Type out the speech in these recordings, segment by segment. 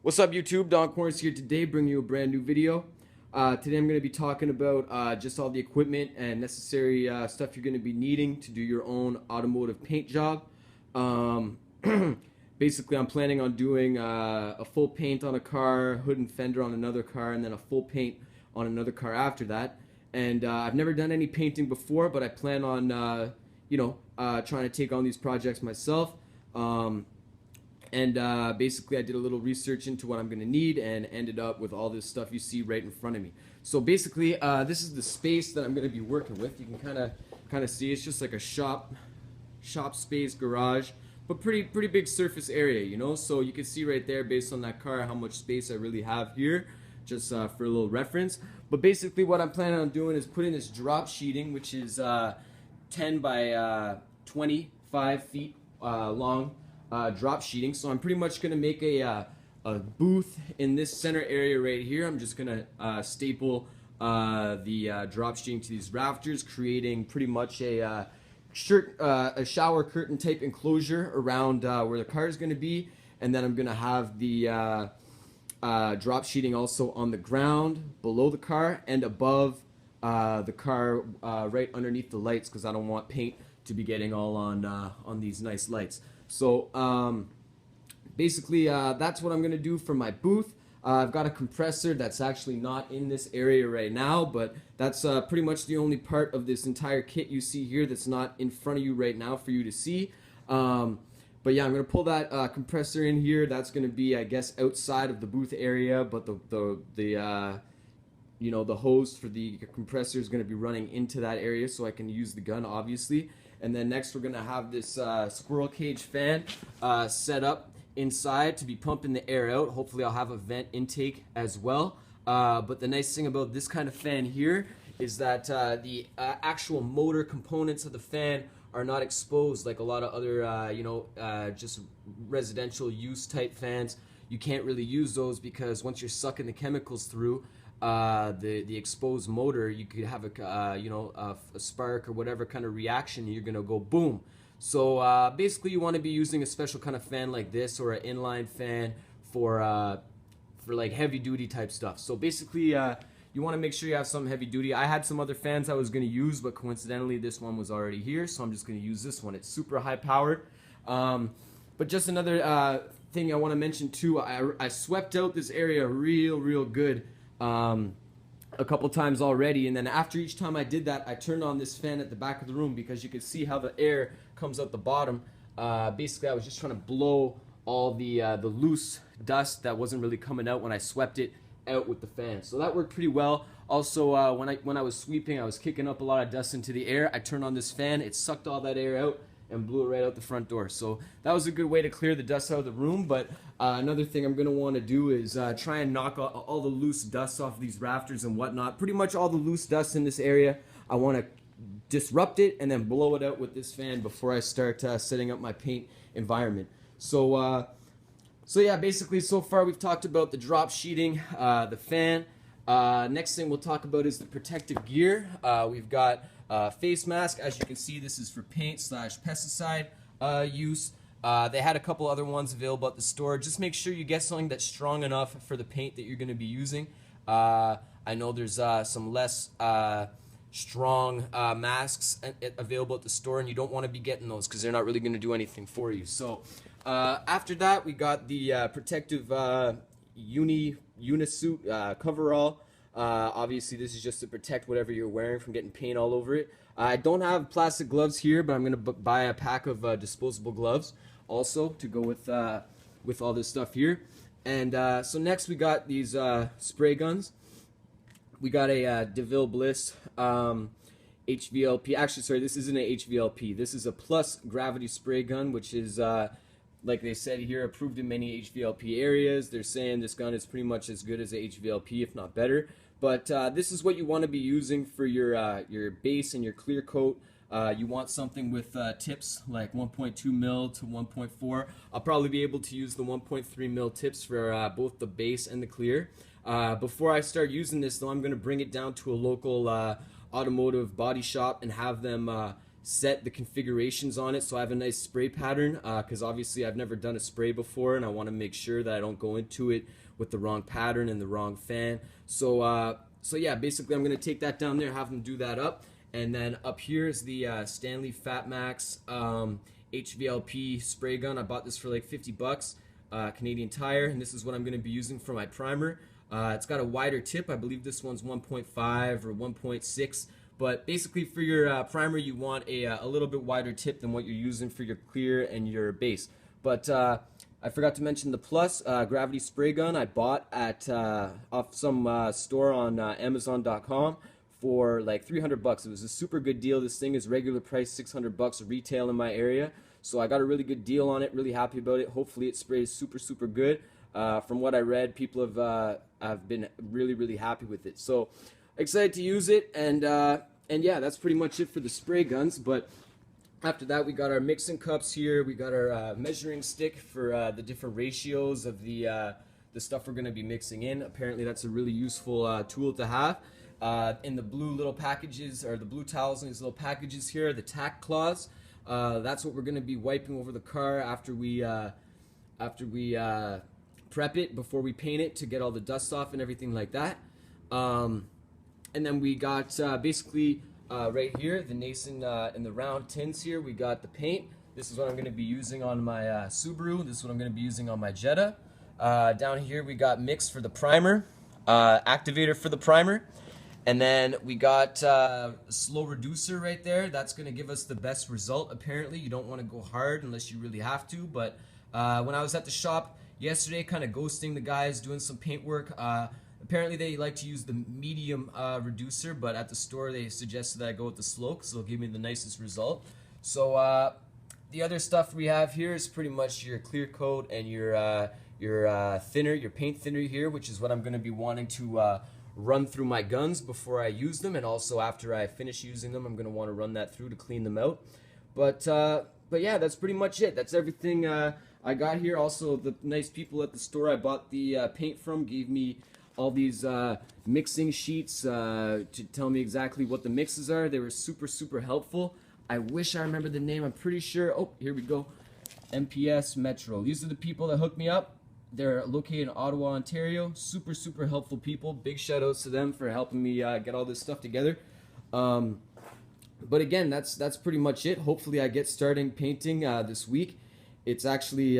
What's up YouTube? Don Corns here today, bringing you a brand new video. Today I'm going to be talking about just all the equipment and necessary stuff you're going to be needing to do your own automotive paint job. Um, Basically, I'm planning on doing a full paint on a car, hood and fender on another car, and then a full paint on another car after that. And I've never done any painting before, but I plan on trying to take on these projects myself. Basically, I did a little research into what I'm going to need and ended up with all this stuff you see right in front of me. So basically, this is the space that I'm going to be working with. You can kind of see it's just like a shop space, garage, but pretty big surface area, you know. So you can see right there, based on that car, how much space I really have here, just for a little reference. But basically, what I'm planning on doing is putting this drop sheeting, which is 10 by 25 feet long. Drop sheeting. So I'm pretty much going to make a booth in this center area right here. I'm just going to staple the drop sheeting to these rafters, creating pretty much a shower curtain type enclosure around where the car is going to be. And then I'm going to have the drop sheeting also on the ground below the car and above the car, right underneath the lights, because I don't want paint to be getting all on these nice lights. So basically, that's what I'm going to do for my booth. I've got a compressor that's actually not in this area right now, but that's pretty much the only part of this entire kit you see here that's not in front of you right now for you to see. But yeah, I'm going to pull that compressor in here. That's going to be, I guess, outside of the booth area, but the hose for the compressor is going to be running into that area, so I can use the gun, obviously. And then next we're going to have this squirrel cage fan set up inside to be pumping the air out. Hopefully I'll have a vent intake as well. But the nice thing about this kind of fan here is that the actual motor components of the fan are not exposed like a lot of other just residential use type fans. You can't really use those because once you're sucking the chemicals through, the exposed motor, you could have a spark or whatever kind of reaction, and you're gonna go boom. So basically, you want to be using a special kind of fan like this, or an inline fan for like heavy duty type stuff. So basically, you want to make sure you have some heavy duty. I had some other fans I was gonna use, but coincidentally, this one was already here, so I'm just gonna use this one. It's super high powered. But just another thing I want to mention too. I swept out this area real good. A couple times already, and then after each time I did that, I turned on this fan at the back of the room because you could see how the air comes out the bottom. Basically, I was just trying to blow all the loose dust that wasn't really coming out when I swept it out with the fan. So that worked pretty well. Also, when I was sweeping, I was kicking up a lot of dust into the air. I turned on this fan, it sucked all that air out and blew it right out the front door. So that was a good way to clear the dust out of the room. But another thing I'm going to want to do is try and knock all the loose dust off these rafters and whatnot. Pretty much all the loose dust in this area, I want to disrupt it and then blow it out with this fan before I start setting up my paint environment. So yeah, basically so far we've talked about the drop sheeting, the fan. Next thing we'll talk about is the protective gear. We've got face mask. As you can see, this is for paint / pesticide use. They had a couple other ones available at the store. Just make sure you get something that's strong enough for the paint that you're going to be using. I know there's some less strong masks available at the store, and you don't want to be getting those because they're not really going to do anything for you. So after that, we got the protective unisuit coverall. Obviously, this is just to protect whatever you're wearing from getting paint all over it. I don't have plastic gloves here, but I'm going to buy a pack of disposable gloves also to go with all this stuff here. And so next we got these spray guns. We got a DeVille Bliss HVLP. Actually, sorry, this isn't an HVLP. This is a plus gravity spray gun, which is like they said here, approved in many HVLP areas. They're saying this gun is pretty much as good as a HVLP, if not better. But this is what you want to be using for your base and your clear coat. You want something with tips like 1.2 mil to 1.4. I'll probably be able to use the 1.3 mil tips for both the base and the clear. Before I start using this, though, I'm going to bring it down to a local automotive body shop and have them set the configurations on it so I have a nice spray pattern, because obviously I've never done a spray before and I want to make sure that I don't go into it with the wrong pattern and the wrong fan. So yeah, basically I'm going to take that down there, have them do that up, and then up here is the Stanley Fatmax HVLP spray gun. I bought this for like 50 bucks, Canadian Tire, and this is what I'm going to be using for my primer. It's got a wider tip. I believe this one's 1.5 or 1.6. But basically for your primer, you want a little bit wider tip than what you're using for your clear and your base. But I forgot to mention the Plus Gravity Spray Gun I bought at off some store on Amazon.com for like 300 bucks. It was a super good deal. This thing is regular price 600 bucks retail in my area. So I got a really good deal on it, really happy about it. Hopefully it sprays super, super good. From what I read, people have been really, really happy with it. So excited to use it, and yeah, that's pretty much it for the spray guns. But after that, we got our mixing cups here. We got our measuring stick for the different ratios of the stuff we're going to be mixing in. Apparently, that's a really useful tool to have. In the blue little packages, or the blue towels in these little packages here, the tack cloths. That's what we're going to be wiping over the car after we prep it, before we paint it, to get all the dust off and everything like that. And then we got basically right here, the Nason in the round tins here, we got the paint. This is what I'm going to be using on my Subaru. This is what I'm going to be using on my Jetta. Down here we got mix for the primer, activator for the primer. And then we got a slow reducer right there. That's going to give us the best result, apparently. You don't want to go hard unless you really have to. But when I was at the shop yesterday, kind of ghosting the guys, doing some paint work, apparently they like to use the medium reducer, but at the store they suggested that I go with the slow because it'll give me the nicest result. So the other stuff we have here is pretty much your clear coat and your thinner, your paint thinner here, which is what I'm going to be wanting to run through my guns before I use them, and also after I finish using them, I'm going to want to run that through to clean them out. But yeah, that's pretty much it. That's everything I got here. Also, the nice people at the store I bought the paint from gave me all these mixing sheets to tell me exactly what the mixes are. They were super, super helpful. I wish I remember the name. I'm pretty sure. Oh, here we go. MPS Metro. These are the people that hooked me up. They're located in Ottawa, Ontario. Super, super helpful people. Big shout outs to them for helping me get all this stuff together. But again, that's pretty much it. Hopefully I get starting painting this week. It's actually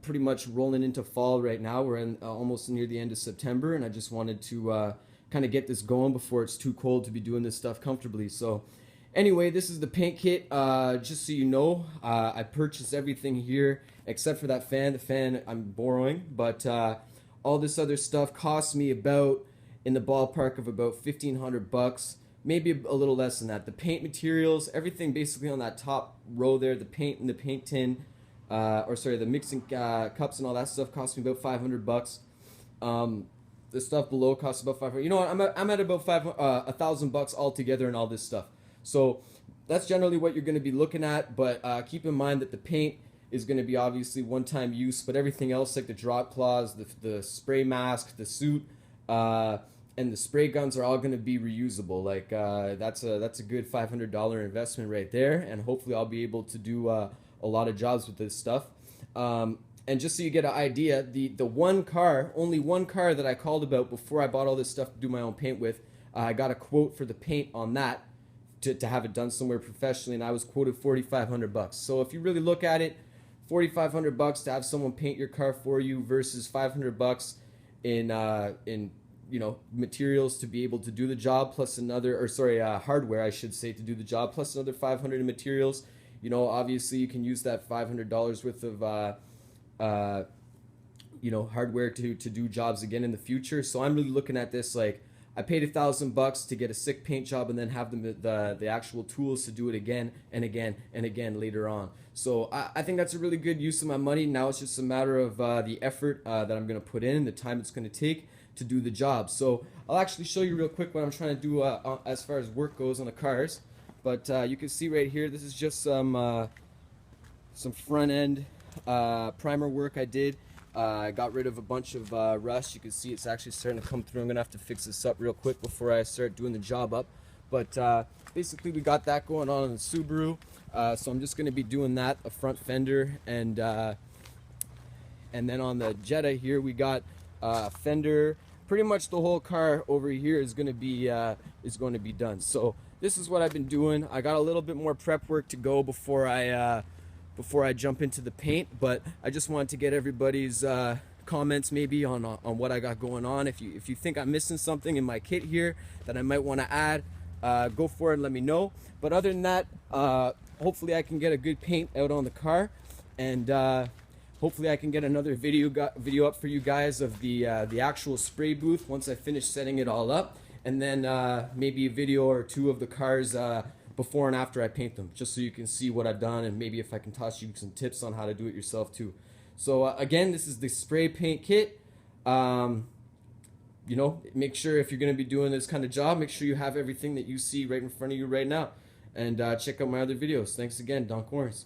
pretty much rolling into fall right now. We're in, almost near the end of September, and I just wanted to kind of get this going before it's too cold to be doing this stuff comfortably. So anyway, this is the paint kit. Just so you know, I purchased everything here except for that fan. The fan I'm borrowing, but all this other stuff cost me about, in the ballpark of about 1,500 bucks, maybe a little less than that. The paint materials, everything basically on that top row there, the paint and the paint tin, the mixing cups and all that stuff cost me about 500 bucks. The stuff below costs about 500. You know what? I'm at about 1,000 bucks altogether and all this stuff. So that's generally what you're going to be looking at. But keep in mind that the paint is going to be obviously one-time use, but everything else like the drop cloths, the spray mask, the suit, and the spray guns are all going to be reusable. Like that's a good $500 investment right there, and hopefully I'll be able to do a lot of jobs with this stuff. And just so you get an idea, the only one car that I called about before I bought all this stuff to do my own paint with, I got a quote for the paint on that to have it done somewhere professionally, and I was quoted 4,500 bucks. So if you really look at it, 4,500 bucks to have someone paint your car for you versus 500 bucks in materials to be able to do the job, plus hardware I should say to do the job, plus another 500 in materials. You know, obviously you can use that $500 worth of hardware to do jobs again in the future. So I'm really looking at this like I paid $1,000 to get a sick paint job and then have the actual tools to do it again and again and again later on. So I think that's a really good use of my money. Now it's just a matter of the effort that I'm going to put in, the time it's going to take to do the job. So I'll actually show you real quick what I'm trying to do as far as work goes on the cars. But you can see right here, this is just some front end primer work I did. I got rid of a bunch of rust. You can see it's actually starting to come through. I'm going to have to fix this up real quick before I start doing the job up. But basically, we got that going on in the Subaru. So I'm just going to be doing that, a front fender, and then on the Jetta here, we got fender. Pretty much the whole car over here is going to be done. So this is what I've been doing. I got a little bit more prep work to go before I jump into the paint, but I just wanted to get everybody's comments maybe on what I got going on. If you think I'm missing something in my kit here that I might want to add, go for it and let me know. But other than that, hopefully I can get a good paint out on the car, and hopefully I can get another video up for you guys of the actual spray booth once I finish setting it all up, and then maybe a video or two of the cars before and after I paint them, just so you can see what I've done, and maybe if I can toss you some tips on how to do it yourself too. So again, this is the spray paint kit. You know, make sure if you're going to be doing this kind of job, make sure you have everything that you see right in front of you right now, and check out my other videos. Thanks again, Don Corns.